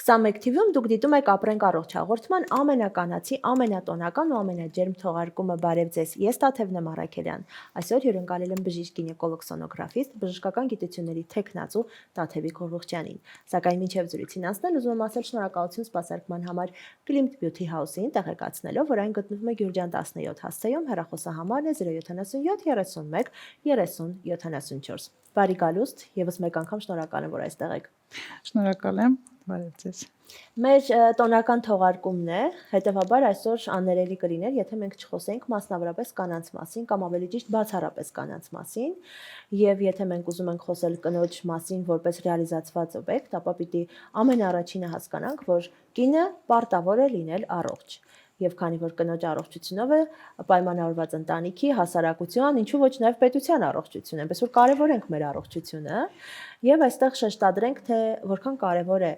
21 թիվում դուք դիտում եք ապրենք առողջ հաղորդման ամենականացի, ամենատոնական ու ամենաջերմ թողարկումը բարև ձեզ։ Ես Տաթևն եմ Առաքելյան։ Այսօր հյուրընկալել եմ բժիշկ գինեկոլոգ սոնոգրաֆիստ, բժշկական գիտությունների թեկնածու Տաթևիկ Ղուղղջյանին։ Սակայն մինչև զրույցին անցնել ուզում եմ ասել շնորհակալություն սպասարկման համար Klimt Beauty House-ին, տեղեկացնելով, որ այն գտնվում է Գյուրջան 17 հասցեում, հեռախոսահամարն է 077 31 30 74։ Բարի գալուստ, եւս մեկ անգամ շնորհակալ եմ, որ այստեղ եք։ Շնորհակալ եմ, բարև ձեզ։ Մեր տոնական թողարկումն է, հետևաբար այսօր աններելի կլիներ, եթե մենք չխոսենք մասնավորապես կանանց մասին կամ ավելի ճիշտ բացառապես կանանց մասին, եւ եթե մենք ուզում ենք խոսել կնոջ մասին որպես ռեալիզացված օբյեկտ, ապա պիտի ամենաառաջինը հասկանանք, որ կինը պարտավոր է լինել առողջ։ Եվ քանի որ կնոջ առողջությունով է պայմանավորված ընտանիքի, հասարակության, ինչու ոչ նաև պետության առողջությունը, այնպես որ կարևորենք մեր առողջությունը եւ այստեղ շեշտադրենք, թե որքան կարևոր է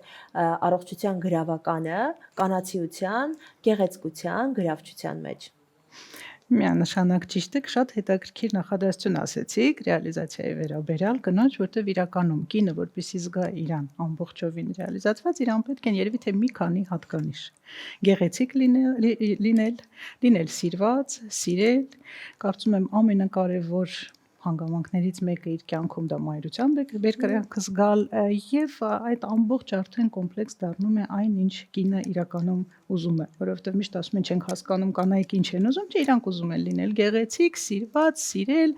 առողջության գրավականը կանացիության, գեղեցկության, գրավչության մեջ։ Միանշանակ ճիշտ եք, շատ հետաքրքիր նախադասություն ասեցիք ռեալիզացիայի վերաբերյալ կնոջ, որտեղ իրականում կինը, որպեսզի զգա իրան ամբողջովին ռեալիզացված, իրան պետք են երևի թե մի քանի հատկանիշ։ Գեղեցիկ լինել սիրված, սիրել, կարծում եմ ամենակարևոր հանգամանքներից մեկը իր կյանքում դա մայրության բերկրանքը զգալ եւ այդ ամբողջ արդեն կոմպլեքս դառնում է այն, ինչ կինը իրականում ուզում է, որովհետեւ միշտ ասում են չենք հասկանում կանայք ինչ են ուզում, չէ, իրանք ուզում են լինել գեղեցիկ, սիրված, սիրել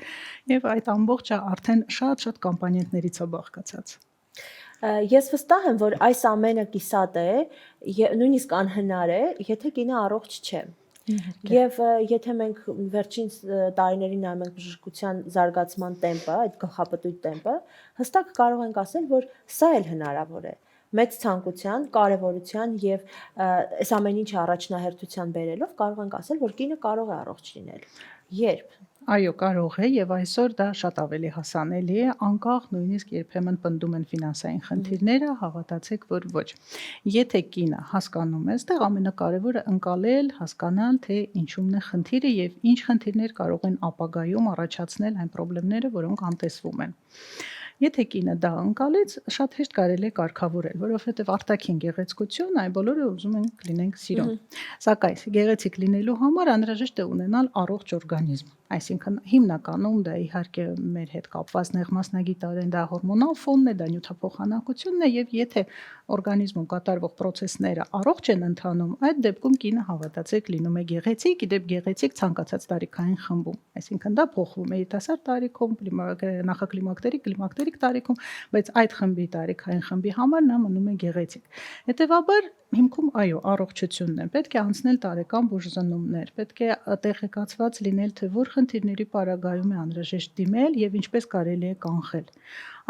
եւ այդ ամբողջը արդեն շատ կոմպոնենտներից է բաղկացած։ Ես վստահ եմ, որ այս ամենը կիսատ է, նույնիսկ անհնար է, եթե կինը առողջ չէ։ Եվ եթե մենք վերջին տարիներին նայում ենք բժշկության զարգացման տեմպը, այդ գլխապտույտ տեմպը, հստակ կարող ենք ասել, որ սա էլ հնարավոր է։ Մեծ ցանկության, կարևորության եւ այս ամեն ինչը առաջնահերթության բերելով կարող ենք ասել, որ կինը կարող է առողջ լինել։ Երբ Այո, կարող է եւ այսօր դա շատ ավելի հասանելի է, անկախ նույնիսկ երբեմն պնդում են ֆինանսային խնդիրները, հավատացեք, որ ոչ։ Եթե կինը հասկանում է, այստեղ ամենակարևորը ընկալել, հասկանալ, թե ինչումն է խնդիրը եւ ինչ խնդիրներ կարող են ապագայում առաջացնել այն խնդիրները, որոնք անտեսվում են։ Եթե կինը դա ընկալեց, շատ հեշտ կարելի է կարգավորել, որովհետև արտաքին գեղեցկություն այն բոլորը ուզում են լինենք սիրուն։ Սակայն գեղեցիկ լինելու համար անհրաժեշտ է ունենալ առողջ օրգանիզմ։ Այսինքն հիմնականում դա իհարկե մեր հետ կապված նեղմասնագիտորեն դա հորմոնալ ֆոնն է, դա նյութափոխանակությունն է եւ եթե օրգանիզմում կատարվող process-ները առողջ են ընթանում, այդ դեպքում կինը հավատացեք լինում է գեղեցիկ, իդեպ գեղեցիկ ցանկացած տարիքային խմբում։ Այսինքն դա փոխվում է երիտասարդ տարիքում, նախակլիմակտերիկ տարիքում, բայց այդ խմբի տարիքային խմբի համար նա մնում է գեղեցիկ։ Հետևաբար հիմքում այո, առողջությունն է։ Պետք է անցնել տարեկան բուժզնումներ, պետք է տեղեկացված լինել, թե որ խնդիրների պարագայում է անհրաժեշտ դիմել եւ ինչպես կարելի է կանխել։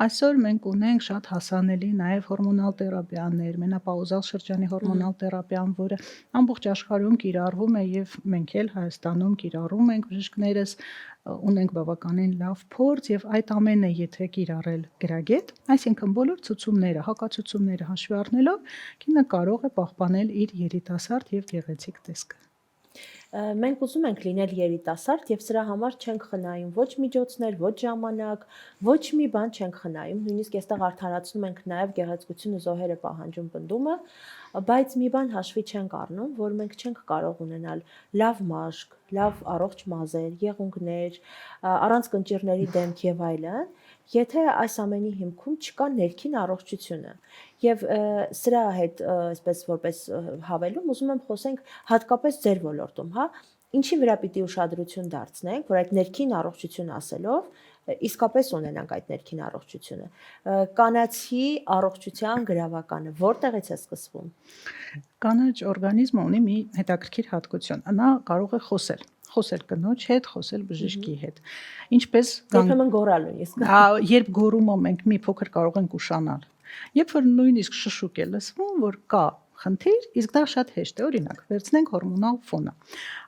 Այսօր մենք ունենք շատ հասանելի նաև հորմոնալ թերապիաներ, մենոպաուզալ շրջանի հորմոնալ թերապիան, որը ամբողջ աշխարհում կիրառվում է եւ մենք էլ Հայաստանում կիրառում ենք բժիշկներս, ունենք բավականին լավ փորձ եւ այդ ամենը եթե կիրառել գրագետ, այսինքն բոլոր ցուցումները, հակացուցումները հաշվի առնելով, կինը կարող է պահպանել իր երիտասարդ եւ գեղեցիկ տեսքը։ Մենք ուզում ենք լինել երիտասարդ եւ սրա համար չենք խնայում ոչ միջոցներ, ոչ ժամանակ, ոչ մի բան չենք խնայում, նույնիսկ այստեղ արդարացնում ենք նաեւ գեղեցկությունը զոհերը պահանջում պնդումը, բայց մի բան հաշվի չենք առնում, որ մենք չենք կարող ունենալ լավ մաշկ, լավ առողջ մազեր, եղունգներ, առանց կնճիռների դեմք եւ այլն, եթե այս ամենի հիմքում չկա ներքին առողջությունը։ Եվ սրա հետ այսպես որպես հավելում ուզում եմ խոսենք հատկապես ձեր ոլորտում, հա, ինչի վրա պիտի ուշադրություն դարձնենք, որ այդ ներքին առողջություն ասելով իսկապես ունենանք այդ ներքին առողջությունը։ Կանացի առողջության գրավականը որտեղից է սկսվում։ Կանաչ օրգանիզմը ունի մի հետաքրքիր հատկություն, նա կարող է խոսել կնոջ հետ, խոսել բժշկի հետ։ Ինչպես երբեմն գոռալ նույնիսկ։ Երբ գոռումը մենք մի փոքր կարող ենք ուշանալ։ Երբ որ նույնիսկ շշուկ է լսվում, որ կա խնդիր, իսկ դա շատ հեշտ է, օրինակ, վերցնենք հորմոնալ ֆոնը։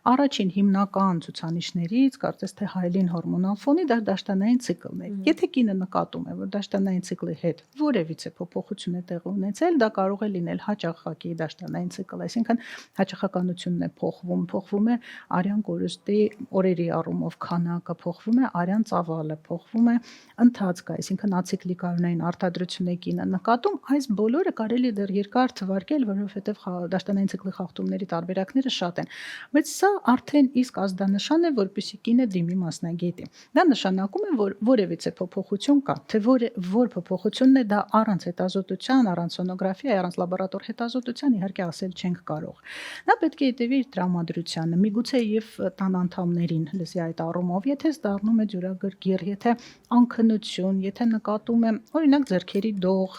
Առաջին հիմնական ցուցանիշներից, կարծես թե հայելին հորմոնալ ֆոնի դա դաշտանային ցիկլն է։ Եթե կինը նկատում է, որ դաշտանային ցիկլի հետ որևիցե փոփոխություն է տեղի ունեցել, դա կարող է լինել հաճախակի դաշտանային ցիկլ, այսինքն հաճախականությունն է փոխվում է արյան կորուստի օրերի առումով քանակը, փոխվում է արյան ծավալը, փոխվում է ընթացքը, այսինքն ացիկլիկարունային արտադրություն է կինը նկատում, այս բոլորը կարելի է դեռ երկար թվարկել, որովհետև դաշտանային ցիկլի խախտումների տարբերակները շատ են, բայց սա արդեն իսկ ազդանշան է, որպեսզի կինը դիմի մասնագետի։ Դա նշանակում է, որ որևիցե փոփոխություն կա, թե որ փոփոխությունն է, դա առանց հետազոտության, առանց սոնոգրաֆիայի, առանց լաբորատոր հետազոտության իհարկե ասել չենք կարող։ Նա պետք է հետևի իր տրամադրությանը, միգուցե եւ տան անդամներին լսի այդ առումով, եթե ստառնում է ջուրագրգիռ, եթե անքնություն, եթե նկատում է օրինակ ձեռքերի դող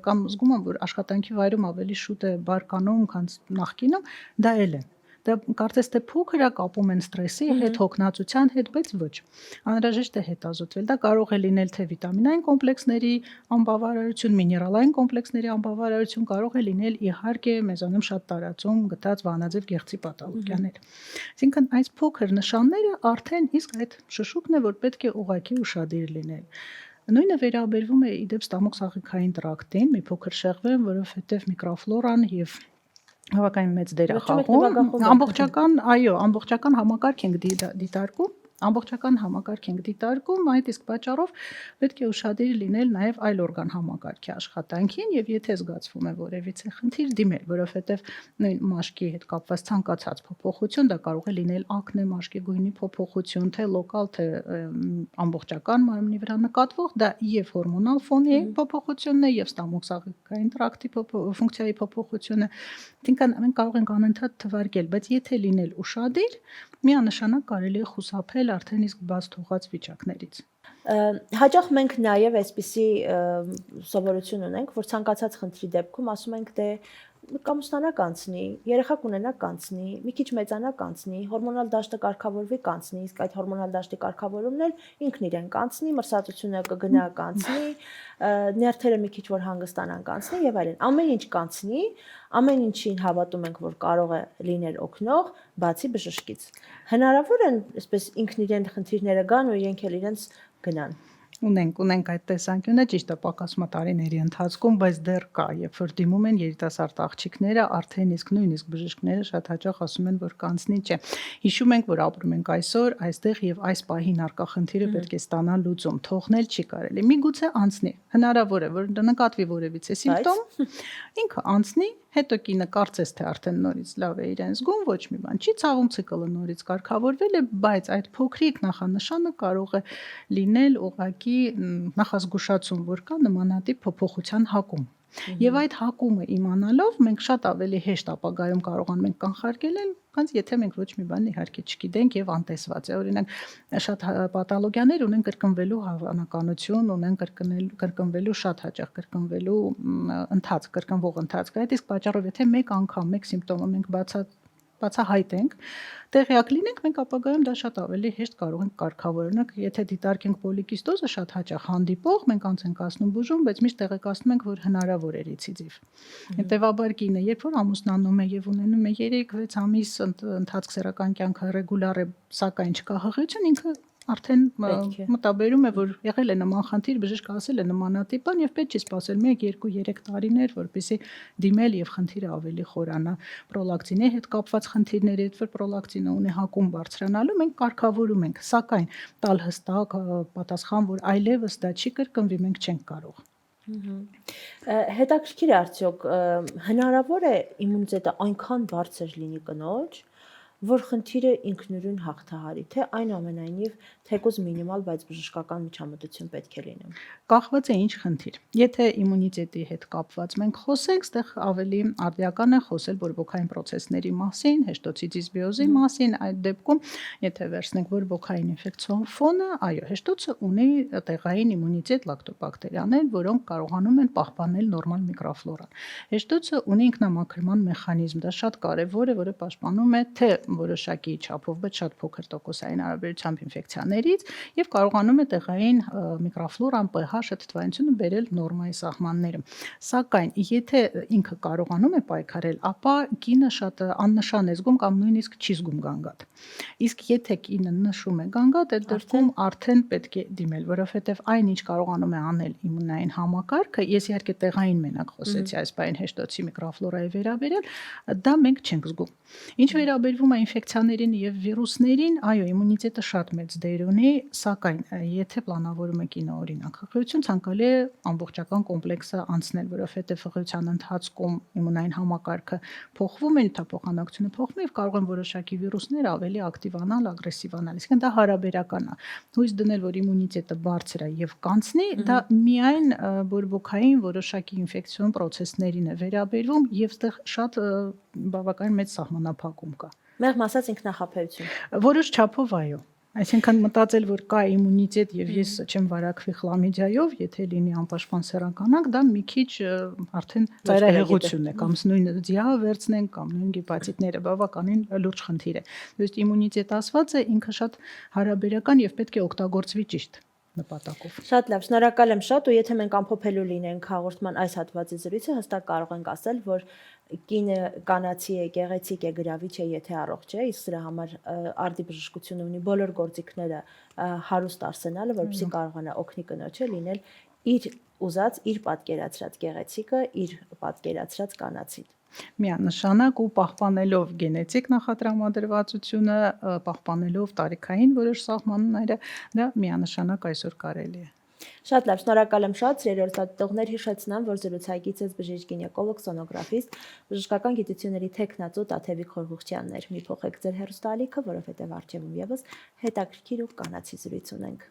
կամ զգում եմ, որ աշխատանքի վայրում ավելի շուտ է բարկանում, քան նախկինում, դա էլ է։ Դա կարծես թե փոքր է կապում են ստրեսի հետ, հոգնածության հետ, բայց ոչ։ Անհրաժեշտ է հետազոտվել։ Դա կարող է լինել թե վիտամինային կոմպլեքսների անբավարարություն, միներալային կոմպլեքսների անբավարարություն, կարող է լինել իհարկե մեզանում շատ տարածում գտած վանաձև գեղձի պաթոլոգիաներ։ Այսինքն այս փոքր նշանները արդեն իսկ այդ շշուկն է, որ պետք է ուղղակի ուշադիր լինել։ Նույնը վերաբերվում է իդեպ ստամոքսաղիքային տրակտին, մի փոքր շեղվեմ, որովհետև միկրոֆլորան եւ բավականին մեծ դեր է խաղում։ Ամբողջական համակարգ ենք դիտարկում, այդ իսկ պատճառով պետք է ուշադիր լինել նաև այլ օրգան համակարգի աշխատանքին եւ եթե զգացվում է որևիցե խնդիր դիմել, որովհետեւ նույն մաշկի հետ կապված ցանկացած փոփոխություն, դա կարող է լինել ակնե, մաշկի գույնի փոփոխություն, թե լոկալ, թե ամբողջական մարմնի վրա նկատվող, դա եւ հորմոնալ ֆոնի փոփոխությունն է եւ ստամոքսաղիքային տրակտի ֆունկցիայի փոփոխությունը։ Այսինքն մենք կարող ենք անընդհատ թվարկել, բայց եթե լինել ուշադիր, միանշանակ կարելի է խուսափել արդեն իսկ բաց թողած վիճակներից։ Հաճախ մենք նաև այսպիսի սովորություն ունենք, որ ցանկացած խնդրի դեպքում ասում ենք, դե կամուսնանա կանցնի, երեխա կունենա կանցնի, մի քիչ մեծանա կանցնի, հորմոնալ դաշտը կարգավորվի կանցնի, իսկ այդ հորմոնալ դաշտի կարգավորումն էլ ինքն իրեն կանցնի, մրսածությունը կգնա կանցնի, նյարդերը մի քիչ որ հանգստանան կանցնի եւ այլն։ Ամեն ինչ կանցնի, ամեն ինչին հավատում ենք, որ կարող է լինել օգնող, բացի բժշկից։ Հնարավոր է այսպես ինքն իրեն խնդիրները գան ու իրենք էլ իրենց գնան։ Ունենք այդ տեսանկյունը, ճիշտ է, պակաս տարիների ընթացքում, բայց դեռ կա, երբ որ դիմում են երիտասարդ աղջիկները, արդեն իսկ նույնիսկ բժիշկները շատ հաճախ ասում են, որ կանցնի չէ։ Հիշում ենք, որ ապրում ենք այսօր, այստեղ եւ այս պահին առկա խնդիրը պետք է ստանա լուծում, թողնել չի կարելի։ Միգուցե անցնի, հնարավոր է, որ նկատվի որևիցե սիմպտոմ, ինքը անցնի, հետո կինը կարծես թե արդեն նորից լավ է իրեն զգում, ոչ մի բան չի ցավում, ցիկլը նորից կարգավորվել է, բայց այդ փոքրիկ նախանշանը կարող է լինել ուղղակի նախազգուշացում, որ կա նմանատիպ փոփոխության հակում։ Եվ այդ հակումը իմանալով մենք շատ ավելի հեշտ ապագայում կարողանում ենք կանխարգելել, քան եթե մենք ոչ մի բան իհարկե չգիտենք եւ անտեսված է։ Օրինակ շատ պաթոլոգիաներ ունեն կրկնվելու հավանականություն, ունեն կրկնվելու շատ հաճախ կրկնվելու ընթացք, կրկնվող ընթացք։ Այդ իսկ պատճառով եթե մեկ անգամ մեկ սիմպտոմը մենք բացահայտենք, տեղյակ լինենք, մենք ապագայում դա շատ ավելի հեշտ կարող ենք կարգավորել։ Եթե դիտարկենք պոլիկիստոզը շատ հաճախ հանդիպող, մենք անց ենք ասնում բուժում, բայց միշտ տեղեկացնում ենք, որ հնարավոր է ռեցիդիվ։ Հետևաբար կինը, երբ որ ամուսնանում է եւ ունենում է 3-6 ամիս ընթացք սեռական կյանքը ռեգուլար է, սակայն չկա հղիություն, ինքը արդեն մտաբերում է, որ եղել է նման խնդիր, բժիշկը ասել է նմանատիպ բան եւ պետք չի սպասել 1-2-3 տարիներ, որպեսզի դիմել եւ խնդիրը ավելի խորանա։ Պրոլակտինի հետ կապված խնդիրների հետ, որ պրոլակտինը ունի հակում բարձրանալու, մենք կարգավորում ենք, սակայն տալ հստակ պատասխան, որ այլևս դա չի կրկնվի, մենք չենք կարող։ Հետաքրքիր է արդյոք հնարավոր է իմունիտետը այնքան բարձր լինի կնոջ, որ խնդիրը ինքնուրույն հաղթահարի, թե այնուամենայնիվ թեկուզ մինիմալ, բայց բժշկական միջամտություն պետք է լինի։ Կախված է ինչ խնդիր։ Եթե իմունիտետի հետ կապված մենք խոսենք, այդտեղ ավելի արդիական է խոսել բորբոքային պրոցեսների մասին, հեշտոցի դիսբիոզի մասին, այդ դեպքում, եթե վերցնենք բորբոքային ինֆեկցիոն ֆոնը, այո, հեշտոցը ունի տեղային իմունիտետ լակտոբակտերիաներ, որոնք կարողանում են պահպանել նորմալ միկրոֆլորան։ Հեշտոցը ունի ինքնամաքրման մեխանիզմ, դա շատ կարևոր է, որը պաշտպանում է թե որոշակի չափով, բայց շատ փոքր տոկոսային հարաբերությամբ ինֆեկցիաներից եւ կարողանում է տեղային միկրոֆլորան, pH-ը, թթվայնությունը բերել նորմայի սահմանները։ Սակայն եթե ինքը կարողանում է պայքարել, ապա կինը շատ աննշան է զգում կամ նույնիսկ չի զգում գանգատ։ Իսկ եթե կինը նշում է գանգատ, այդ դեպքում արդեն պետք է դիմել, որովհետեւ այն ինչ կարողանում է անել իմունային համակարգը, ես իհարկե տեղային մենակ խոսեցի այս բային հեշտոցի միկրոֆլորայի վերաբերյալ, դա մենք չենք զգում։ Ինչ վերաբերվում է ինֆեկցիաներին եւ վիրուսներին, այո, իմունիտետը շատ մեծ դեր ունի, սակայն եթե պլանավորում է կինը օրինակ հղիություն, ցանկալի է ամբողջական կոմպլեքսը անցնել, որովհետեւ հղիության ընթացքում իմունային համակարգը փոխվում է, նյութափոխանակությունը փոխվում է եւ կարող են որոշակի վիրուսներ ավելի ակտիվանալ, ագրեսիվանալ։ Իսկն դա հարաբերական է։ Հույս դնել, որ իմունիտետը բարձր է եւ կանցնի, դա միայն բորբոքային որոշակի ինֆեկցիոն պրոցեսներին է վերաբերվում եւ այդտեղ շատ բավականին մեծ սահմանափակում կա։ Մեղմ ասած ինքնախապեյություն։ Որոշ չափով այո։ Այսինքն մտածել, որ կա իմունիտետ եւ ես չեմ վարակվի խլամիդիայով, եթե լինի անպաշտպան սեռականանք, դա մի քիչ արդեն ծայրահեղություն է, կամ նույն ձիավը վերցնենք, կամ նույն գեպատիտները բավականին լուրջ խնդիր է։ То есть իմունիտետ ասված է, ինքը շատ հարաբերական եւ պետք է օգտագործվի ճիշտ նպատակով։ Շատ լավ, շնորհակալ եմ շատ, ու եթե մենք ամփոփելու լինենք հաղորդման այս հատվածի զրույցը, հստակ կարող ենք ասել, որ կինը կանացի է, գեղեցիկ է, գրավիչ է, եթե առողջ է, իսկ դրա համար արդի բժշկությունը ունի բոլոր գործիքները հարուստ արսենալը, որպեսզի կարողանա օգնի կնոջը լինել իր ուզած, իր պատկերացրած գեղեցիկը, իր պատկերացրած կանացին։ Միանշանակ ու պահպանելով գենետիկ նախատրամադրվածությունը, պահպանելով տարիքային որոշ սահմանները, դա միանշանակ այսօր կարելի է։ Շատ լավ, շնորհակալ եմ շատ, սիրելի դիտողներ, հիշեցնեմ, որ զրուցակից ես բժիշկ գինեկոլոգ, սոնոգրաֆիստ, բժշկական գիտությունների թեկնածու Տաթևիկ Խորհրդյանն էր։ Մի փոխեք ձեր հեռուստաալիքը, որովհետև առջևում եւս հետաքրքիր ու կանացի զրույց ունենք։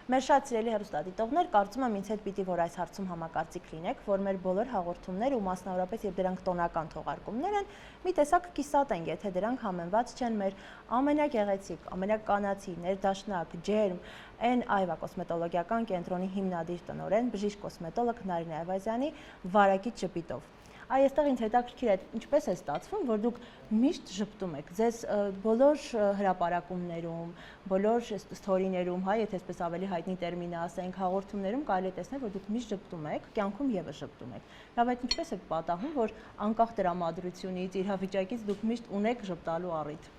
Մեր շատ սիրելի հեռուստադիտողներ, կարծում եմ ինձ հետ պիտի որ այս հարցում համակարծիք լինեք, որ մեր բոլոր հաղորդումներ ու մասնավորապես եւ դրանք տոնական թողարկումներ են, մի տեսակ կիսատ են, եթե դրանք համեմված չեն մեր ամենագեղեցիկ, ամենականացի, ներդաշնակ, ջերմ, այն Այվա կոսմետոլոգիական կենտրոնի հիմնադիր տնօրեն, բժիշկ կոսմետոլոգ Նարինե Այվազյանի վարակիչ ժպիտով։ Այստեղ ինձ հետաքրքիր է, ինչպես է ստացվում, որ դուք միշտ ժպտում եք։ Ձեզ բոլոր հրապարակումներում, բոլոր սթորիներում, հա, եթե այսպես ավելի հայտնի տերմինը ասենք, հաղորդումներում կարելի է տեսնել, որ դուք միշտ ժպտում եք, կյանքում եւս ժպտում եք։ Լավ, այդ ինչպես է պատահում, որ անկախ տրամադրությունից, իրավիճակից դուք միշտ ունեք ժպտալու առիթ։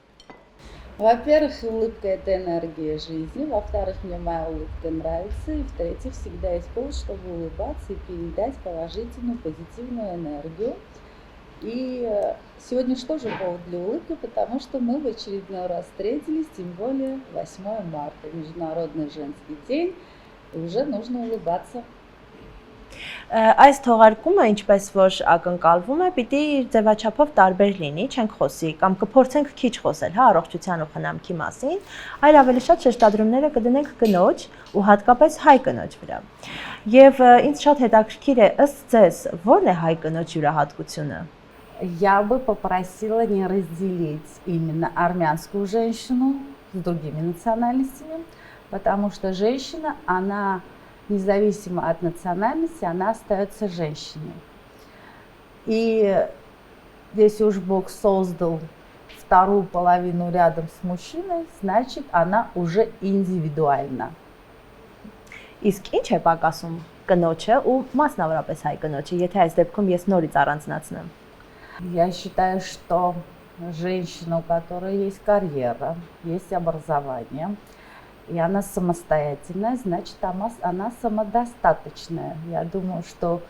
Во-первых, улыбка – это энергия жизни, во-вторых, мне моя улыбка нравится, и в-третьих, всегда есть повод, чтобы улыбаться и передать положительную, позитивную энергию. И сегодня же тоже повод для улыбки, потому что мы в очередной раз встретились, тем более 8 марта, Международный женский день, и уже нужно улыбаться. Այս թողարկումը, ինչպես որ ակնկալվում է, պիտի ձևաչափով տարբեր լինի, չենք խոսի կամ կփորձենք քիչ խոսել, հա, առողջության ու խնամքի մասին, այլ ավելի շատ շեշտադրումները կդնենք կնոջ ու հատկապես հայ кնոջ վրա։ Եվ ինձ շատ հետաքրքիր է, ըստ ձեզ, ո՞րն է հայ кнոջ յուրահատկությունը։ Я бы попросила не разделить именно армянскую женщину с другими национальностями, потому что женщина, она независимо от национальности, она остается женщиной. И если уж Бог создал вторую половину рядом с мужчиной, значит, она уже индивидуальна. Իսկ ինչ է պակասում կնոջը ու մասնավորապես հայ կնոջը, եթե այս դեպքում ես նորից առանձնացնեմ։ Я считаю, что женщина, у которой есть карьера, есть образование, и она самостоятельная, значит, она самодостаточная. Я думаю, что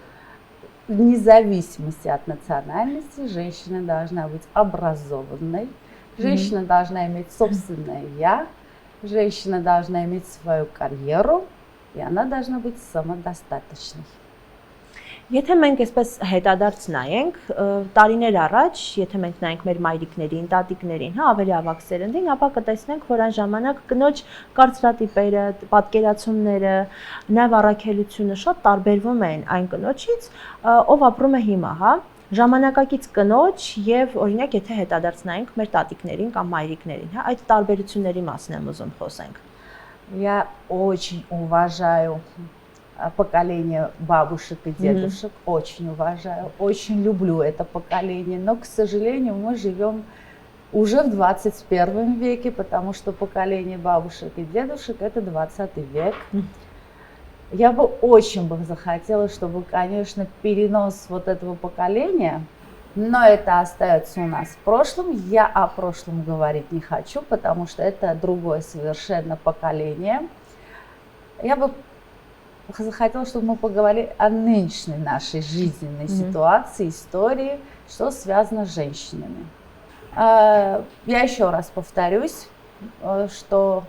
вне зависимости от национальности женщина должна быть образованной, женщина должна иметь собственное «я», женщина должна иметь свою карьеру, и она должна быть самодостаточной. Եթե մենք այսպես հետադարձ նայենք, տարիներ առաջ, եթե մենք նայենք մեր մայրիկներին, տատիկներին, հա, ավելի ավագ սերնդին, ապա կտեսնենք, որ այն ժամանակ կնոջ կարծրատիպերը, պատկերացումները, նաև առաքելությունը շատ տարբերվում էին այն կնոջից, ով ապրում է հիմա, հա, ժամանակակից կնոջ եւ օրինակ եթե հետադարձ նայենք մեր տատիկներին կամ մայրիկներին, հա, այդ տարբերությունների մասին եմ ուզում խոսենք։ Я очень уважаю поколение бабушек и дедушек, очень уважаю, очень люблю это поколение, но, к сожалению, мы живем уже в 21 веке, потому что поколение бабушек и дедушек – это 20 век. Я бы очень захотела, чтобы, конечно, перенос вот этого поколения, но это остается у нас в прошлом. Я о прошлом говорить не хочу, потому что это другое совершенно поколение. Я бы захотела, чтобы мы поговорили о нынешней нашей жизненной ситуации, истории, что связано с женщинами. Я еще раз повторюсь, что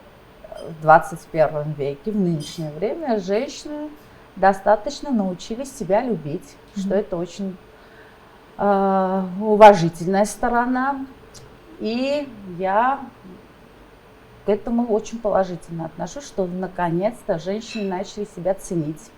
в 21 веке, в нынешнее время, женщины достаточно научились себя любить, что это очень уважительная сторона, и я к этому очень положительно отношусь, что наконец-то женщины начали себя ценить.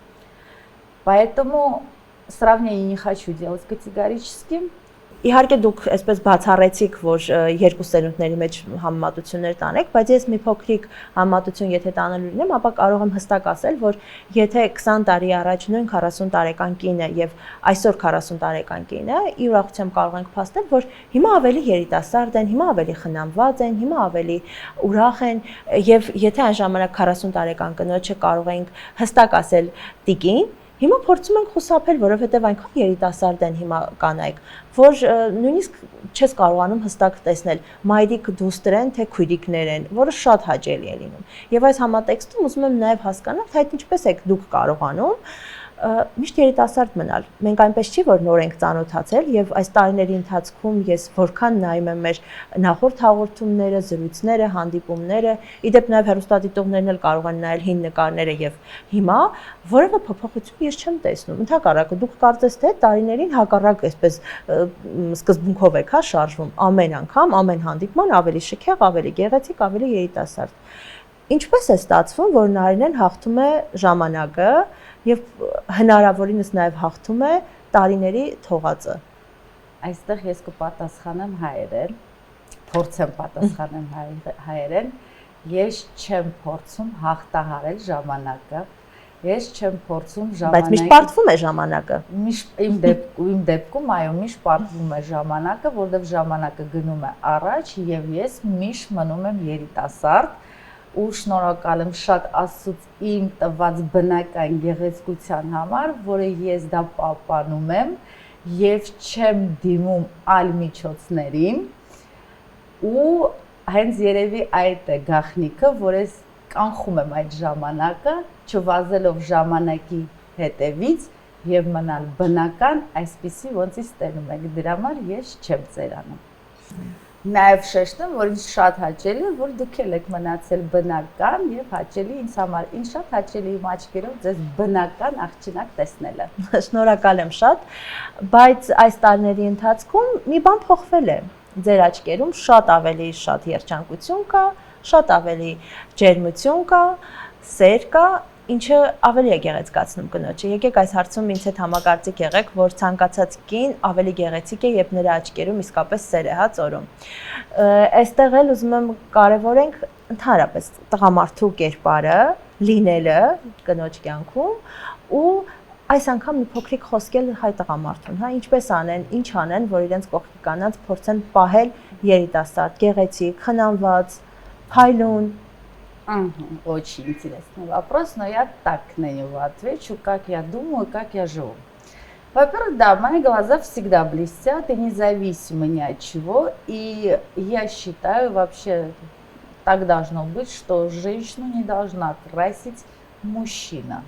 Поэтому сравнение не хочу делать категорически. Իհարկե դուք այսպես բացառեցիք, որ երկու սերունդների մեջ համեմատություններ տանեք, բայց ես մի փոքրիկ համեմատություն եթե տանելու լինեմ, ապա կարող եմ հստակ ասել, որ եթե 20 տարի առաջ նույն 40 տարեկան կինը եւ այսօր 40 տարեկան կինը, ի ուրախությամբ կարող ենք փաստել, որ հիմա ավելի երիտասարդ են, հիմա ավելի խնամված են, հիմա ավելի ուրախ են եւ եթե այն ժամանակ 40 տարեկան կնոջը կարող ենք հստակ ասել տիկին, հիմա փորձում ենք խուսափել, որովհետև այնքան երիտասարդ են հիմա կանայք, որ նույնիսկ չես կարողանում հստակ տեսնել մայրիկ դուստր են, թե քույրիկներ են, որը շատ հաճելի է լինում։ Եվ այս համատեքստում ուզում եմ նաև հասկանալ, թե այդ ինչպես եք դուք կարողանում միշտ երիտասարդ մնալ։ Մենք այնպես չի, որ նոր ենք ծանոթացել եւ այս տարիների ընթացքում ես որքան նայում եմ մեր նախորդ հաղորդումները, զրույցները, հանդիպումները, իդեպ նաեւ հեռուստադիտողներն էլ կարող են նայել հին նկարները եւ հիմա որևէ փոփոխություն ես չեմ տեսնում։ Ընդհակառակը դուք կարծես թե տարիներին հակառակ այսպես սկզբունքով եք շարժվում ամեն անգամ, ամեն հանդիպման ավելի շքեղ, ավելի գեղեցիկ, ավելի երիտասարդ։ Ինչպես է ստացվում, որ Նարինեն հաղթում է ժամանակը եւ հնարավորինս նաեւ հաղթում է տարիների թողածը։ Այստեղ ես կպատասխանեմ հայերեն, փորձեմ պատասխանեմ հայերեն, ես չեմ փորձում հաղթահարել ժամանակը, ես չեմ փորձում ժամանակը։ Բայց միշտ պարտվում է ժամանակը։ Միշտ իմ դեպքում, այո, միշտ պարտվում է ժամանակը, որովհետեւ ժամանակը գնում է առաջ եւ ես միշտ մնում եմ երիտասարդ ու շնորհակալ եմ շատ Աստծուց իմ տված բնական գեղեցկության համար, որը ես դա պահպանում եմ եւ չեմ դիմում այլ միջոցներին ու հենց երևի այդ է գաղտնիքը, որ ես կանխում եմ այդ ժամանակը, չվազելով ժամանակի հետևից եւ մնալ բնական, այսպիսի ոնց is տենում եք, դրա համար ես չեմ ծերանում։ Նաև շեշտեմ, որ ինձ շատ հաճելի է, որ դուք եք մնացել բնական եւ հաճելի ինձ համար։ Ինձ շատ հաճելի իմ աչքերով ձեզ բնական աղջինակ տեսնելը։ Շնորհակալ եմ շատ, բայց այս տարիների ընթացքում մի բան փոխվել է։ Ձեր աչքերում շատ ավելի շատ երջանկություն կա, շատ ավելի ջերմություն կա, սեր կա, ինչը ավելի է գեղեցկացնում կնոջը։ Եկեք այս հարցում ինձ հետ համակարծիք եղեք, որ ցանկացած կին ավելի գեղեցիկ է, երբ նրա աչքերում իսկապես սեր է հա ծորում։ Այստեղ էլ ուզում եմ կարևորենք ընդհանրապես տղամարդու կերպարը, լինելը կնոջ կյանքում ու այս անգամ մի փոքրիկ խոսքել հայ տղամարդուն, հա, ինչպես անեն, ինչ անեն, որ իրենց կողքի կանանց փորձեն պահել երիտասարդ, գեղեցիկ, խնամված, փայլուն։ Очень интересный вопрос, но я так на него отвечу, как я думаю, как я живу. Во-первых, да, мои глаза всегда блестят и независимо ни от чего. И я считаю, вообще так должно быть, что женщину не должна красить мужчина.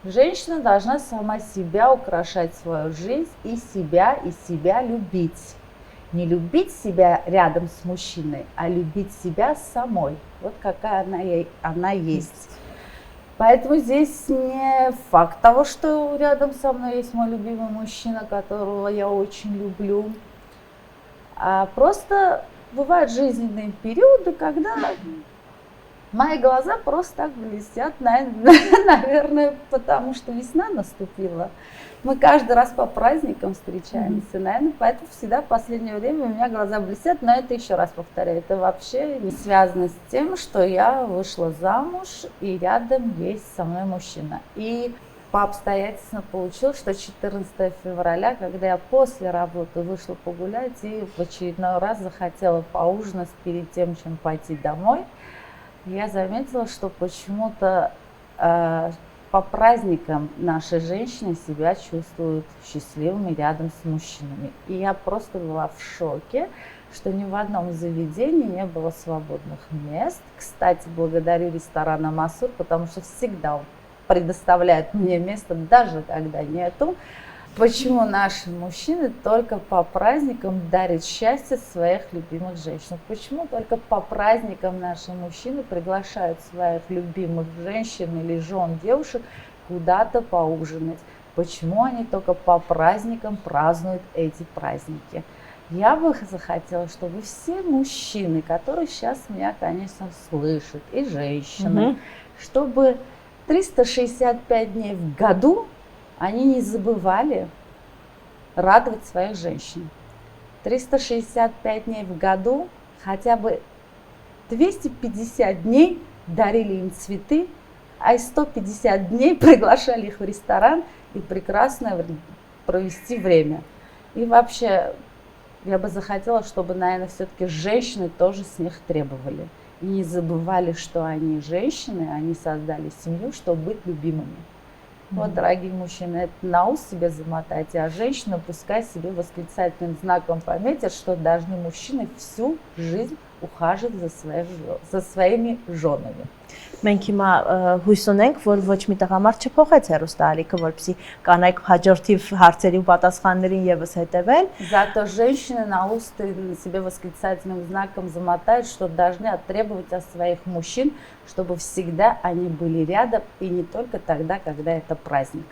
Женщина должна сама себя украшать свою жизнь и себя любить. Не любить себя рядом с мужчиной, а любить себя самой. Вот какая она есть. Поэтому здесь не факт того, что рядом со мной есть мой любимый мужчина, которого я очень люблю. А просто бывают жизненные периоды, когда мои глаза просто так блестят, наверное, потому что весна наступила. Мы каждый раз по праздникам встречаемся, наверное, поэтому всегда в последнее время у меня глаза блестят, но это еще раз повторяю, это вообще не связано с тем, что я вышла замуж и рядом есть со мной мужчина. И по обстоятельствам получилось, что 14 февраля, когда я после работы вышла погулять и в очередной раз захотела поужинать перед тем, чем пойти домой, я заметила, что почему-то по праздникам наши женщины себя чувствуют счастливыми рядом с мужчинами. И я просто была в шоке, что ни в одном заведении не было свободных мест. Кстати, благодарю ресторан «Амасур», потому что всегда он предоставляет мне место, даже когда нету. Почему наши мужчины только по праздникам дарят счастье своих любимых женщин? Почему только по праздникам наши мужчины приглашают своих любимых женщин или жен, девушек куда-то поужинать? Почему они только по праздникам празднуют эти праздники? Я бы захотела, чтобы все мужчины, которые сейчас меня, конечно, слышат, и женщины, чтобы 365 дней в году они не забывали радовать своих женщин. 365 дней в году, хотя бы 250 дней дарили им цветы, а и 150 дней приглашали их в ресторан и прекрасно провести время. И вообще, я бы захотела, чтобы, наверное, все-таки женщины тоже с них требовали. И не забывали, что они женщины, они создали семью, чтобы быть любимыми. Вот, дорогие мужчины, это на ус себе замотайте, а женщины пускай себе восклицательным знаком пометят, что должны мужчины всю жизнь ухаживать за своими женами. Մենք հիմա հույս ունենք, որ ոչ մի տղամարդ չփոխեց հեռուստաալիքը, որպեսզի կանայք հաջորդիվ հարցերի ու պատասխաններին եւս հետևեն։ Зато женщины на ус себе восклицательным знаком замотают, что должны оттребовать от своих мужчин, чтобы всегда они были рядом и не только тогда, когда это праздник.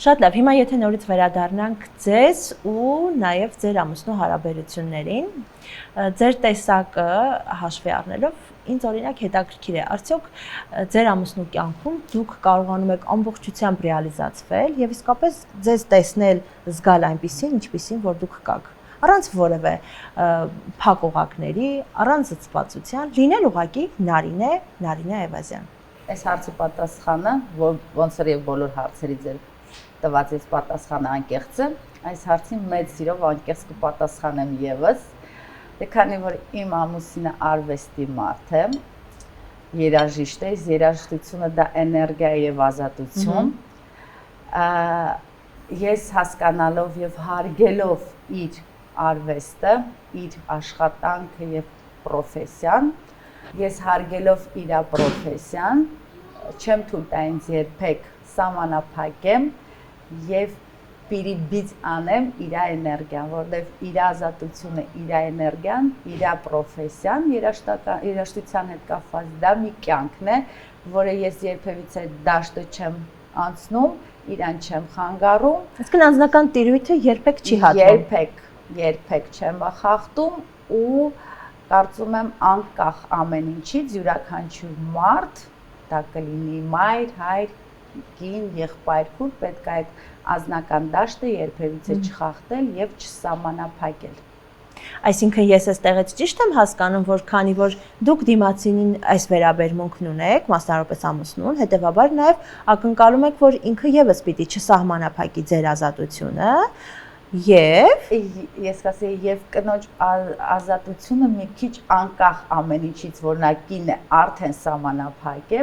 Շատ լավ, հիմա եթե նորից վերադառնանք ձեզ ու նաև ձեր ամուսնու հարաբերություններին, ձեր տեսակը հաշվի առնելով, ինձ օրինակ հետաքրքիր է, արդյոք ձեր ամուսնու կյանքում դուք կարողանում եք ամբողջությամբ ռեալիզացվել եւ իսկապես ձեզ տեսնել, զգալ այնպիսին, ինչպիսին որ դուք կաք, առանց որևէ փակ օղակների, առանց զծվածության, լինել ուղակի Նարինե Այվազյան։ Այս հարցի պատասխանը, ոնց որ եւ բոլոր հարցերի ձեր տված այս պատասխանը անկեղծ է, այս հարցին մեծ սիրով անկեղծ կպատասխանեմ եւս, քանի որ իմ ամուսինը արվեստի մարդ է, երաժիշտ է, երաժշտությունը դա էներգիա եւ ազատություն, ես հասկանալով եւ հարգելով իր արվեստը, իր աշխատանքը եւ պրոֆեսիան, ես հարգելով իր պրոֆեսիան, չեմ թույլ տա ինձ երբեք սահմանափակեմ եւ պիրիբից անեմ իր էներգիան, որովհետեւ իր ազատությունը, իր էներգիան, իր պրոֆեսիան, երաժշտության հետ կապված դա մի կյանքն է, որը ես երբևիցե դաշտը չեմ անցնում, իրան չեմ խանգարում։ Այսինքն անձնական տիրույթը երբեք չի հատվում։ Երբեք չեմ խախտում ու կարծում եմ անկախ ամեն ինչից յուրաքանչյուր մարդ, դա կլինի մայր, հայր, կին, եղբայր, քույր, պետք է այդ անձնական դաշտը երբևիցե չխախտել եւ չսահմանափակել։ Այսինքն ես այստեղից ճիշտ եմ հասկանում, որ քանի որ դուք դիմացինին այս վերաբերմունքն ունեք, մասնավորապես ամուսնուն, հետեւաբար նաեւ ակնկալում եք, որ ինքը եւս պիտի չսահմանափակի ձեր ազատությունը եւ ես կասեի եւ կնոջ ազատությունը մի քիչ անկախ ամեն ինչից, որ նա կինը արդեն սահմանափակ է,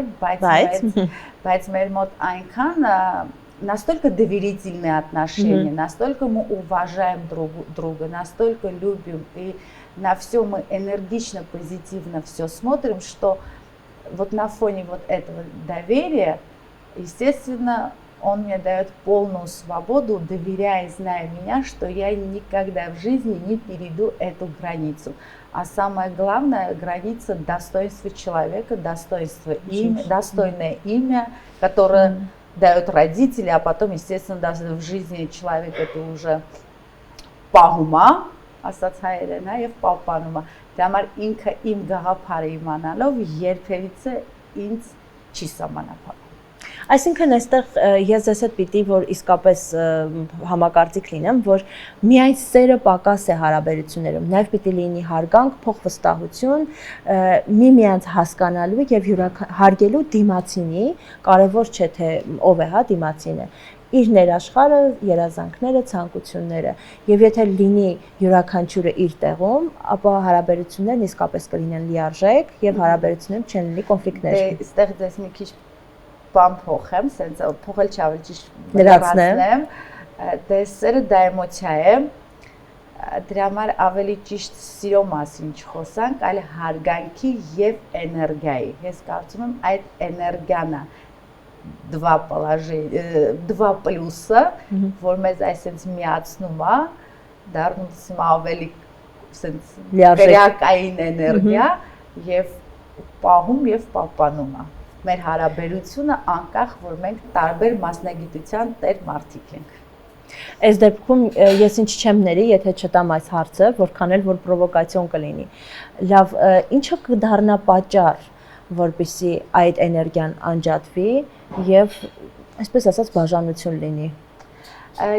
բայց մեր мод այնքան настолько доверительные отношения, настолько мы уважаем друг друга, настолько любим и на все мы энергично, позитивно все смотрим, что вот на фоне вот этого доверия, естественно, он мне дает полную свободу, доверяя, зная меня, что я никогда в жизни не перейду эту границу. А самое главное, граница достоинства человека, достойное имя, которое дают родители, а потом, естественно, даже в жизни человека это уже պահումա, ասած հայերենա եւ պահպանումա։ Դա համար ինքը իմ գաղափարը իմանալով երբևիցե ինձ չի սահմանափակում։ Այսինքն այստեղ ես ես հետ պիտի որ իսկապես համակարծիք լինեմ, որ միայն սերը պակաս է հարաբերություններում, նաև պիտի լինի հարգանք, փոխվստահություն, միմյանց հասկանալու եւ հարգելու դիմացինի, կարևոր չէ թե ով է, հա, դիմացինը իր ներաշխարը, երազանքները, ցանկությունները եւ եթե լինի յուրաքանչյուրը իր տեղում, ապա հարաբերություններն իսկապես կլինեն լիարժեք եւ հարաբերություններում չեն լինի կոնֆլիկտներ։ Դե այստեղ դες մի քիչ բան փոխեմ, սենց փոխել չավել ճիշտ լրացնեմ։ Դե սերը դա էմոցիա է, դրա համար ավելի ճիշտ սիրո մասին չխոսանք, այլ հարգանքի եւ էներգիայի։ Ես կարծում եմ այդ էներգիան է два պլյուսը, որ մեզ այսպես միացնում է, դառնում ավելի sense քրեակային էներգիա եւ պահում եւ պահպանում է։ Մեր հարաբերությունը անկախ որ մենք տարբեր մասնագիտության տեր մարդիկ ենք։ Այս դեպքում ես ինչ չեմ ների, եթե չտամ այս հարցը, որքան էլ որ պրովոկացիոն կլինի։ Լավ, ինչը կդառնա պատճառ, որպեսզի այդ էներգիան անջատվի եւ այսպես ասած բաժանություն լինի։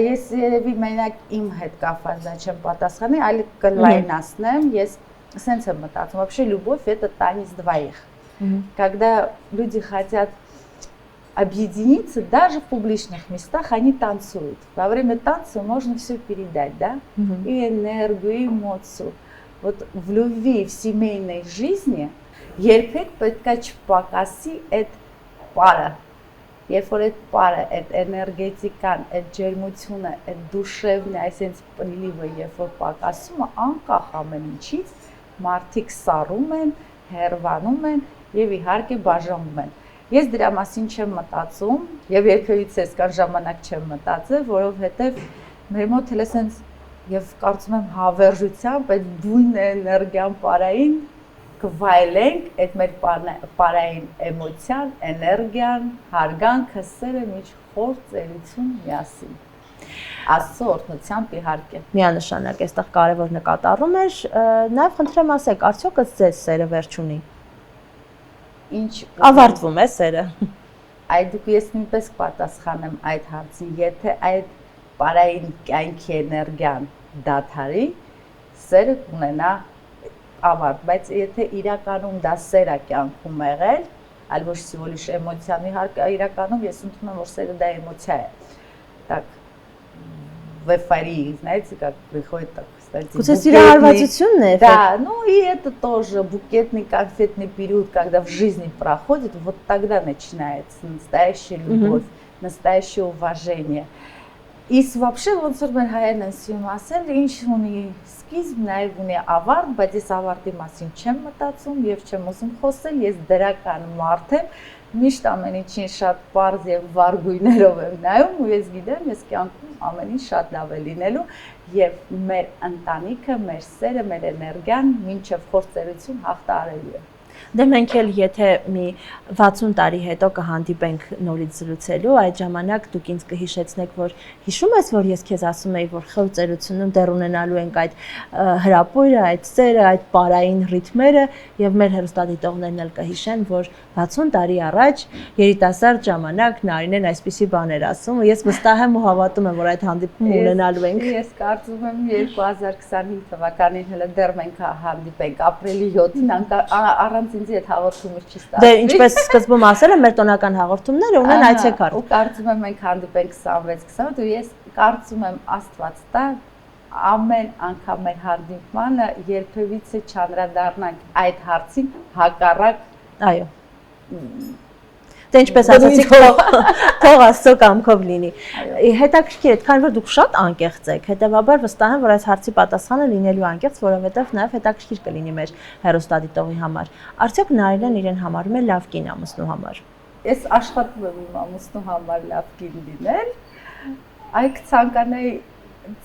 Ես երևի մենակ իմ հետ կապված դա չեմ պատասխանի, այլ կլայնացնեմ, ես սենց եմ մտածում, вообще любовь это танец двоих. Когда люди хотят объединиться, даже в публичных местах они танцуют. Во время танца можно все передать, да? И энергию, и эмоцию. Вот в любви, в семейной жизни երբեք պետք է չպակասի այդ պարը, երբ որ այդ պարը, այդ էներգետիկան, այդ ջերմությունը, այդ դուշևն, այսինքն պլիվը, երբ որ պակասում է, անկախ ամեն ինչից, մարդիկ սառում են, հեռվանում են եւ իհարկե բաժանում են։ Ես դրա մասին չեմ մտածում եւ երբևիցե այսքան ժամանակ չեմ մտածել, որովհետեւ մեր մոտ էլ էսենց եւ կարծում եմ հավերժությամբ այդ բույն էներգիան պարային կվայելենք այդ մեր պարային էմոցիան, էներգիան, հարգանքը, սերը միջ խոր ծերություն միասին։ Աստծո օրհնությամբ իհարկե։ Միանշանակ այստեղ կարևոր նկատառում էր, նաև խնդրեմ ասեք, արդյոք ըստ ձեզ սերը վերջ ունի։ Ինչ ավարտվում է սերը։ Այդ դուք ես նույնպես կպատասխանեմ այդ հարցին, եթե այդ պարային կյանքի էներգիան դադարի, սերը կունենա ավարտ, բայց եթե իրականում դա սեր է կյանքում եղել, այլ ոչ всего лишь էմոցիան, իրականում ես ընդունում եմ, որ սերը դա էմոցիա է։ Так в эйфории, знаете, как приходит так, кстати. Кстати, сироарватությունный эффект. Да, ну и это тоже букетный конфетный период, когда в жизни проходит, вот тогда начинается настоящая любовь, настоящее уважение. И вообще ոնց որ մեր հայերն են սիրում ասել, ինչ ունի սկիզբ, նաև ունի ավարտ, բայց ես ավարտի մասին չեմ մտածում եւ չեմ ուզում խոսել, ես դրական մարդ եմ, միշտ ամեն ինչին շատ պարզ եւ վարգույներով եմ նայում ու ես գիտեմ, ես կյանքում ամեն ինչ շատ լավ է լինելու եւ մեր ընտանիքը, մեր սերը, մեր էներգիան մինչեւ խորցերություն հաղթարելու է։ Դե մենք էլ եթե մի 60 տարի հետո կհանդիպենք նորից զրուցելու, այդ ժամանակ դուք ինձ կհիշեցնեք, որ հիշում ես, որ ես քեզ ասում էի, որ խորցերությունում դեռ ունենալու ենք այդ հրապույրը, այդ սերը, այդ պարային ռիթմերը եւ մեր հեռուստադիտողներն էլ կհիշեն, որ 60 տարի առաջ երիտասարդ ժամանակ Նարինեն այսպիսի բաներ ասում ու ես վստահ եմ ու հավատում եմ, որ այդ հանդիպումը ունենալու ենք։ Ես կարծում եմ 2025 թվականին հələ դեռ մենք հանդիպենք ապրիլի 7-ին առանց ինձ այդ հաղորդումը չի ստացվի։ Դե ինչպես սկզբում ասել եմ, մեր տոնական հաղորդումները ունեն այցեքարտ։ Ու կարծում եմ մենք հանդիպենք 26-28 ու ես կարծում եմ Աստված տա ամեն անգամ մեր հանդիպմանը երբևիցե չանդրադառնանք այդ հարցին հակառակ։ Այո։ Դե ինչպես ասացիք, թող Աստծո կամքով լինի։ Հետաքրքիր է, քանի որ դուք շատ անկեղծ եք, հետեւաբար վստահ եմ, որ այս հարցի պատասխանը լինելու անկեղծ, որովհետև նաև հետաքրքիր կլինի մեր հեռուստադիտողի համար։ Արդյոք Նարինեն իրեն համարում է լավ կին ամուսնու համար։ Ես աշխատում եմ իմ ամուսնու համար լավ կին լինել։ Այք ցանկանայի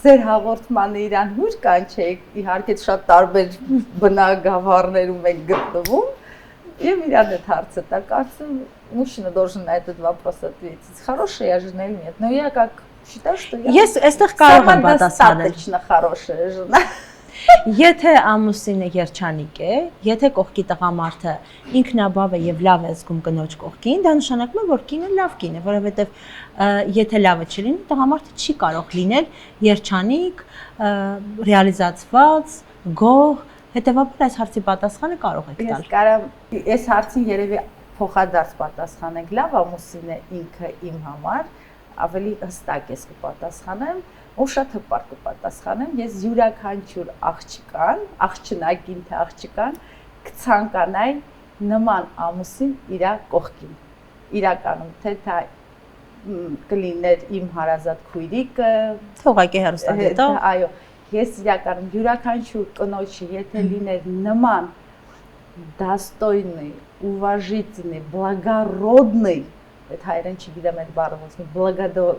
ձեր հաղորդմանը իրան հույր կանչեիք, իհարկե շատ տարբեր բնագավառներում եք գտնվում։ Я меня нет харца, так кажется, мужчина должен на этот вопрос ответить, хорошая я жена или нет. Но я как считаю, что я самодостаточно хорошая жена. Եթե ամուսինը երջանիկ է, եթե կողքի տղամարդը ինքնաբավ է եւ լավ է զգում կնոջ կողքին, դա նշանակում է, որ կինը լավ կին է, որովհետեւ եթե լավը չլինի, տղամարդը չի կարող լինել երջանիկ, ռեալիզացված, գոհ, հետեւաբար այս հարցի պատասխանը կարող եք տալ։ Այս հարցին երևի փոխադարձ պատասխանենք, լավ ամուսինը ինքը իմ համար ավելի հստակ ես կպատասխանեմ, ու շատ հպարտ կպատասխանեմ, ես յուրաքանչյուր աղջնակին թե աղջկան կցանկանայի նման ամուսին իր կողքին։ Իրականում թե կլիներ իմ հարազատ քույրիկը, թողակի հեռուստադիտո, այո, ես իրականում յուրաքանչյուր կնոջը եթե լիներ նման достойный, уважительный, благородный, это հայերեն չգիտեմ այդ բառը ոսնի,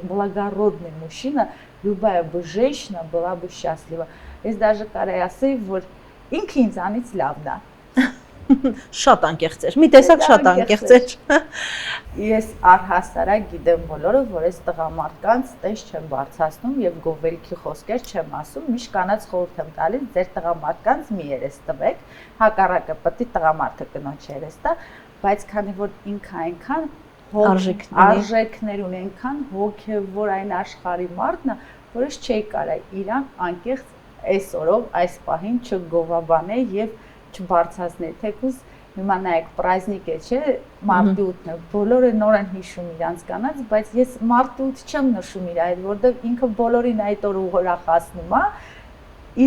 благородный мужчина, любая бы женщина была бы счастлива. Ես даже կարայի ասեի, որ ինքը ինձանից լավն է։ Շատ անկեղծ էր։ Մի տեսակ շատ անկեղծ էր։ Ես առհասարակ գիտեմ բոլորը, որ այս տղամարդկանց տես չեմ բարձրացնում եւ գովելքի խոսքեր չեմ ասում, միշտ կանաց խորհուրդ եմ տալիս, ձեր տղամարդկանց մի երես տվեք, հակառակը պետք է տղամարդը կնոջ երես տա, բայց քանի որ ինքը այնքան արժեքներ ունի, այնքան հոգեվոր այն աշխարհի մարդն է, որ ես չէի կարա իրան անկեղծ այս օրով այս պահին չգովաբանել եւ չբարձրացնել, թեկուզ հիմա նայեք պրազնիկ է, չէ, մարտի 8-ն է, բոլորը նոր են հիշում իրանց կանած, բայց ես մարտի 8 չեմ նշում իր այդ, որտեղ ինքը բոլորին այդ օրը ուրախացնում է,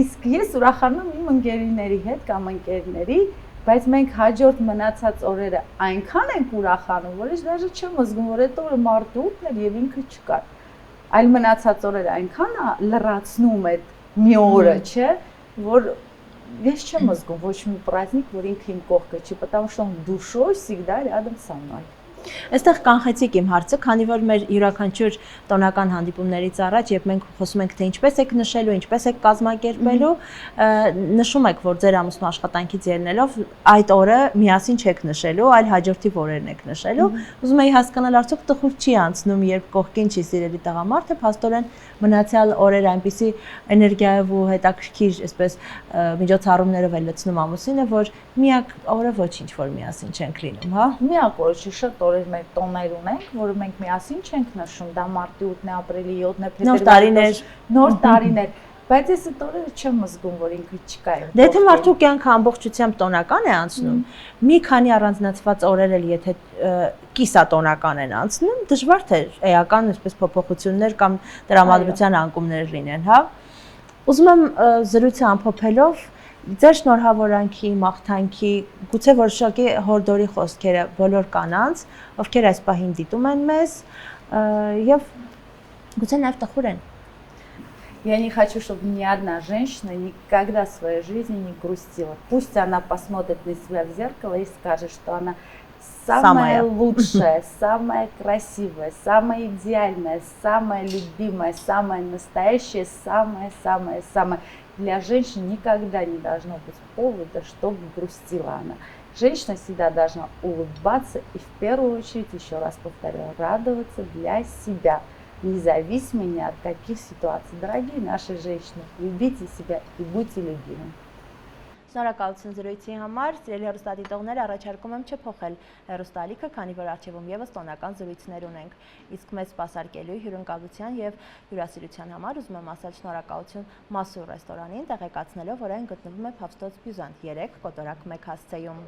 իսկ ես ուրախանում իմ ընկերների հետ կամ ընկերների, բայց մենք հաջորդ մնացած օրերը այնքան ենք ուրախանում, որ ես դաժե չեմ զգում, որ այդ օրը մարտի 8-ն էր եւ ինքը չկար, այլ մնացած օրերը այնքան լրացնում այդ մի օրը, չէ, որ ես չեմ զգում ոչ մի праздник, որ ինքը իմ կողքը չի, потому что он душой всегда рядом со мной. Այստեղ կանխեցիք իմ հարցը, քանի որ մեր յուրաքանչյուր տոնական հանդիպումներից առաջ, երբ մենք խոսում ենք թե ինչպես եք նշելու, ինչպես եք կազմակերպելու, նշում եք, որ ձեր ամուսնու աշխատանքից ելնելով այդ օրը միասին չեք նշելու, այլ հաջորդիվ օրերն եք նշելու։ Ուզում եի հասկանալ, արդյոք տխուր չի անցնում, երբ կողքին չի սիրելի տղամարդը, փաստորեն մնացյալ օրերը այնպիսի էներգիայով ու հետաքրքիր, այսպես միջոցառումներով է լցնում ամուսինը, որ միակ օրը ոչինչ որ միասին չենք լինում, հա։ Միակ օրը չի, շատ օրեր մեր տոներ ունենք, որը մենք միասին չենք նշում, դա մարտի 8-ն է, ապրիլի 7-ն է, նոր տարիներ, բայց ես այդ օրերը չեմ զգում, որ ինքը չկա։ Դե եթե մարդու կյանքը ամբողջությամբ տոնական է անցնում, մի քանի առանձնացված օրեր էլ եթե կիսատոնական են անցնում, դժվար թե էական այսպես փոփոխություններ կամ տրամադրության անկումներ լինեն, հա։ Ուզում եմ զրույցը ամփոփելով ձեր շնորհավորանքի, մաղթանքի, գուցե որոշակի հորդորի խոսքերը բոլոր կանանց, ովքեր այս պահին դիտում են մեզ, եւ գուցե նաեւ տխուր են։ Я не хочу, чтобы ни одна женщина никогда в своей жизни не грустила. Пусть она посмотрит на себя в зеркало и скажет, что она самая лучшая, самая красивая, самая идеальная, самая любимая, самая настоящая, самая. Для женщин никогда не должно быть повода, чтобы грустила она. Женщина всегда должна улыбаться и в первую очередь, еще раз повторю, радоваться для себя. Независимо ни от каких ситуаций. Дорогие наши женщины, любите себя и будьте любимы. Շնորհակալություն զրույցի համար, սիրելի հեռուստադիտողներ, առաջարկում եմ չփոխել հեռուստալիքը, քանի որ առջևում եւս տոնական զրույցներ ունենք։ Իսկ մեծ սպասարկելու հյուրընկալության եւ հյուրասիրության համար ուզում եմ ասել շնորհակալություն Մասուր ռեստորանին, տեղեկացնելով, որ այն գտնվում է Փավստոց Բյուզան 3 կոտորակ 1 հասցեում։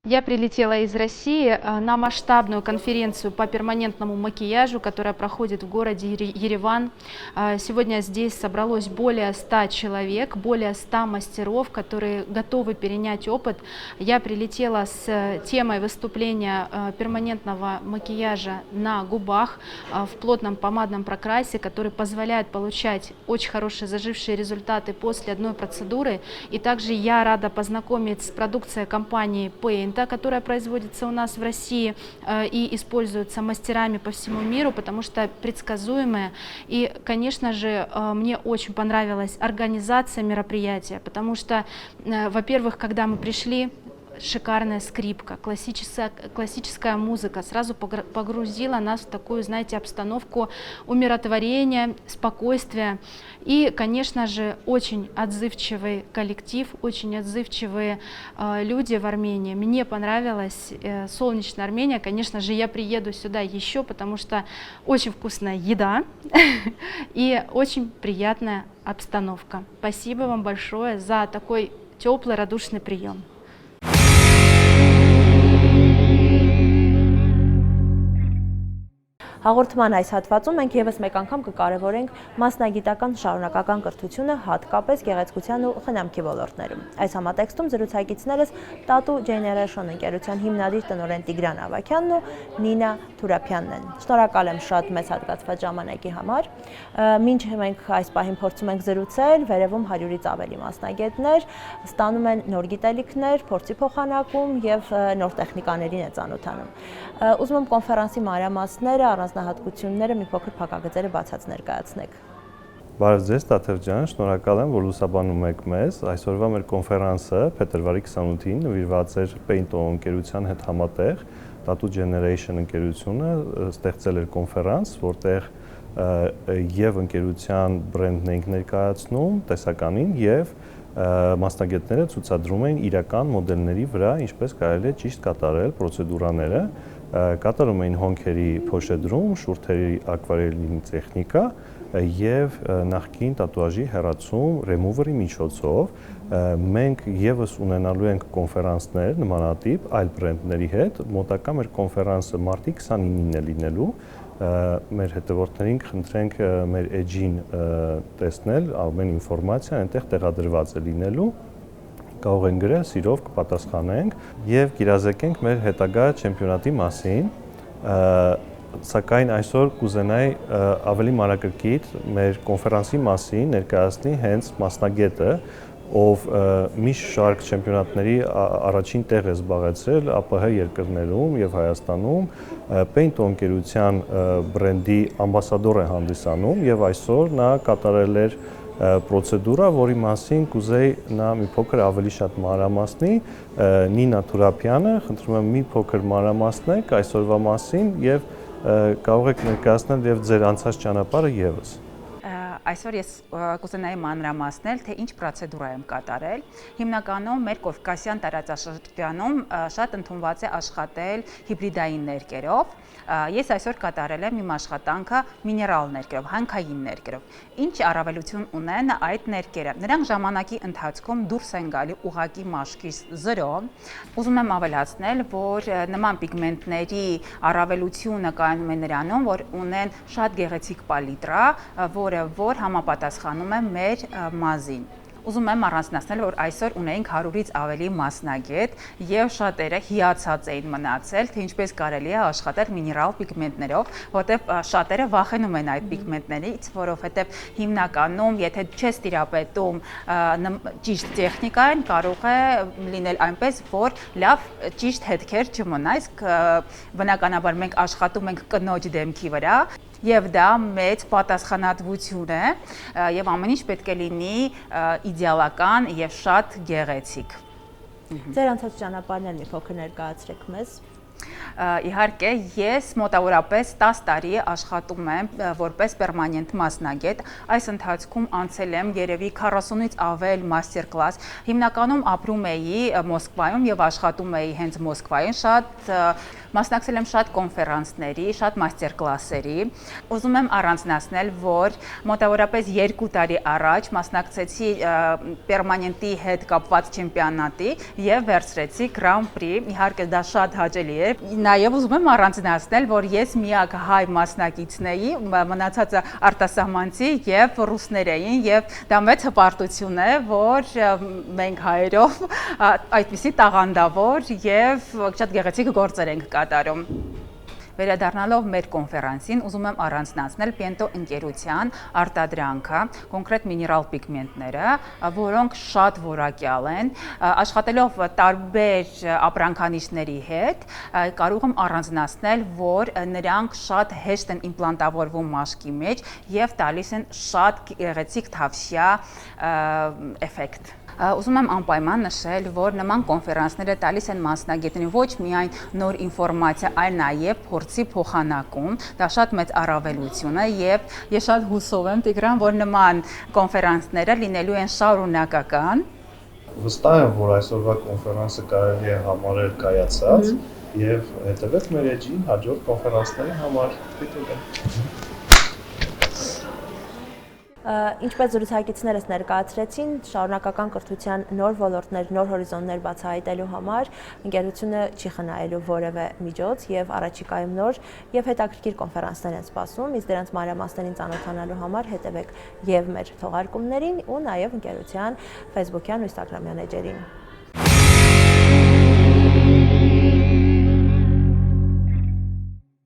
Я прилетела из России на масштабную конференцию по перманентному макияжу, которая проходит в городе Ереван. Сегодня здесь собралось более 100 человек, более 100 мастеров, которые готовы перенять опыт. Я прилетела с темой выступления перманентного макияжа на губах в плотном помадном прокрасе, который позволяет получать очень хорошие зажившие результаты после одной процедуры. И также я рада познакомить с продукцией компании Paint, которая производится у нас в России и используется мастерами по всему миру, потому что предсказуемая. И, конечно же, мне очень понравилась организация мероприятия, потому что, во-первых, когда мы пришли, шикарная скрипка, классическая музыка сразу погрузила нас в такую, знаете, обстановку умиротворения, спокойствия. И, конечно же, очень отзывчивый коллектив, очень отзывчивые люди в Армении. Мне понравилась солнечная Армения. Конечно же, я приеду сюда еще, потому что очень вкусная еда и очень приятная обстановка. Спасибо вам большое за такой теплый, радушный прием. Հաղորդման այս հատվածում մենք եւս մեկ անգամ կկարևորենք մասնագիտական շարունակական կրթությունը հատկապես գեղեցկության ու խնամքի ոլորտներում։ Այս համատեքստում զրուցակիցներս Tattoo Generation ընկերության հիմնադիր տնօրեն Տիգրան Ավագյանն ու Նինա Թուրապյանն են։ Շնորհակալ եմ շատ մեծ հատկացված ժամանակի համար։ Մինչ մենք այս պահին փորձում ենք զրուցել, վերևում 100-ից ավելի մասնագետներ ստանում են նոր գիտելիքներ, փորձի փոխանակում եւ նոր տեխնիկաներին է ծանոթանում։ Ուզում եմ կոնֆերանսի մանրամասները, առանձնահատկությունները մի փոքր փակագծերը բացած ներկայացնեք։ Բարև ձեզ, Տաթև ջան, շնորհակալ եմ, որ լուսաբանում եք մեզ։ Այսօրվա մեր կոնֆերանսը փետրվարի 28-ին նվիրված էր Paint ընկերության հետ համատեղ Tattoo Generation ընկերությունը ստեղծել էր կոնֆերանս, որտեղ եւ ընկերության բրենդն ենք ներկայացնում տեսականին եւ մասնագետները ցուցադրում էին իրական մոդելների վրա, ինչպես կարելի է ճիշտ կատարել պրոցեդուրաները, կատարում էին հոնքերի փոշեդրում, շուրթերի ակվարելին տեխնիկա եւ նախկին տատուաժի հեռացում ռեմուվերի միջոցով։ Մենք եւս ունենալու ենք կոնֆերանսներ նմանատիպ այլ բրենդների հետ։ Մոտակա մեր կոնֆերանսը մարտի 29-ին է լինելու։ Մեր հետևորդներին կխնդրենք մեր էջին տեսնել ամեն ինֆորմացիա, այնտեղ տեղադրված է լինելու։ Կարող են գրել, սիրով կպատասխանենք եւ կիրազեկենք մեր հետագա չեմպիոնատի մասին։ Սակայն այսօր կուզենայի ավելի մանրակրկիտ մեր կոնֆերանսի մասին ներկայացնի հենց մասնագետը, ով մի շարք չեմպիոնատների առաջին տեղ է զբաղեցրել ԱՊՀ երկրներում եւ Հայաստանում, Paint ընկերության բրենդի ամբասադոր է հանդիսանում եւ այսօր նա կատարել էր պրոցեդուրա, որի մասին կուզեի նա մի փոքր ավելի շատ մանրամասնի։ Նինա Թուրապյանը, խնդրում եմ մի փոքր մանրամասնեք այսօրվա մասին եւ կարող եք ներկայացնել եւ ձեր անցած ճանապարհը եւս։ Այսօր ես կուզենայի մանրամասնել, թե ինչ պրոցեդուրա եմ կատարել։ Հիմնականում մեր կովկասյան տարածաշրջանում շատ ընդունված է աշխատել հիբրիդային ներկերով։ Ես այսօր կատարել եմ իմ աշխատանքը միներալ ներկերով, հանքային ներկերով։ Ինչ առավելություն ունեն այդ ներկերը։ Նրանք ժամանակի ընթացքում դուրս են գալի ուղղակի մաշկից 0։ Ուզում եմ ավելացնել, որ նման պիգմենտների առավելությունը կայանում է նրանում, որ ունեն շատ գեղեցիկ պալիտրա, որը համապատասխանում է մեր մազին։ Ուզում եմ առանձնացնել, որ այսօր ունեինք 100-ից ավելի մասնագետ եւ շատերը հիացած էին մնացել, թե ինչպես կարելի է աշխատել միներալ պիգմենտներով, որտեղ շատերը վախենում են այդ պիգմենտներից, որովհետեւ հիմնականում, եթե չես տիրապետում ճիշտ տեխնիկային, կարող է լինել այնպես, որ լավ ճիշտ հետքեր չմնա, իսկ բնականաբար մենք աշխատում ենք կնոջ դեմքի վրա եւ դա մեծ պատասխանատվություն է եւ ամեն ինչ պետք է լինի իդեալական եւ շատ գեղեցիկ։ Ձեր անցած ճանապարհն էլ մի փոքր ներկայացրեք մեզ։ Իհարկե, ես մոտավորապես 10 տարի աշխատում եմ որպես պերմանենտ մասնագետ։ Այս ընթացքում անցել եմ երևի 40-ից ավել մաստեր-կլաս։ Հիմնականում ապրում էի Մոսկվայում եւ աշխատում էի հենց Մոսկվայում, մասնակցել եմ շատ կոնֆերանսների, շատ մաստեր-կլասերի։ Ուզում եմ առանձնացնել, որ մոտավորապես 2 տարի առաջ մասնակցեցի պերմանենտի հետ կապված չեմպիոնատի եւ վերցրեցի Grand Prix։ Իհարկե դա շատ հաճելի է։ Նաեւ ուզում եմ առանձնացնել, որ ես միակ հայ մասնակիցն էի, մնացածը արտասահմանցի եւ ռուսներ էին, եւ դա մեծ հպարտություն է, որ մենք հայերով այդպիսի տաղանդավոր եւ շատ գեղեցիկ գործեր ենք կատարում։ Վերադառնալով մեր կոնֆերանսին, ուզում եմ առանձնացնել Pento ընկերության արտադրանքը, կոնկրետ միներալ պիգմենտները, որոնք շատ որակյալ են, աշխատելով տարբեր ապրանքանիշների հետ, կարող եմ առանձնացնել, որ նրանք շատ հեշտ են իմպլանտավորվում մաշկի մեջ եւ տալիս են շատ գեղեցիկ թավշյա էֆեկտ։ Ուզում եմ անպայման նշել, որ նման կոնֆերանսները տալիս են մասնագետին ոչ միայն նոր ինֆորմացիա, այլ նաև փորձի փոխանակում։ Դա շատ մեծ առավելություն է եւ ես շատ հուսով եմ, Տիգրան, որ նման կոնֆերանսները լինելու են շարունակական։ Վստահ եմ, որ այսօրվա կոնֆերանսը կարելի է համարել կայացած եւ հետեւեք մեր էջին հաջորդ կոնֆերանսների համար։ Ինչպես զրուցակիցներս ներկայացրեցին, շարունակական կրթության նոր ոլորտներ, նոր հորիզոններ բացահայտելու համար ընկերությունը չի խնայելու որևէ միջոց եւ առաջիկայում նոր եւ հետաքրքիր կոնֆերանսներ են սպասում, իսկ դրանց մանրամասներին ծանոթանալու համար հետևեք եւ մեր թողարկումներին ու նաեւ ընկերության Facebook-յան ու Instagram-յան էջերին։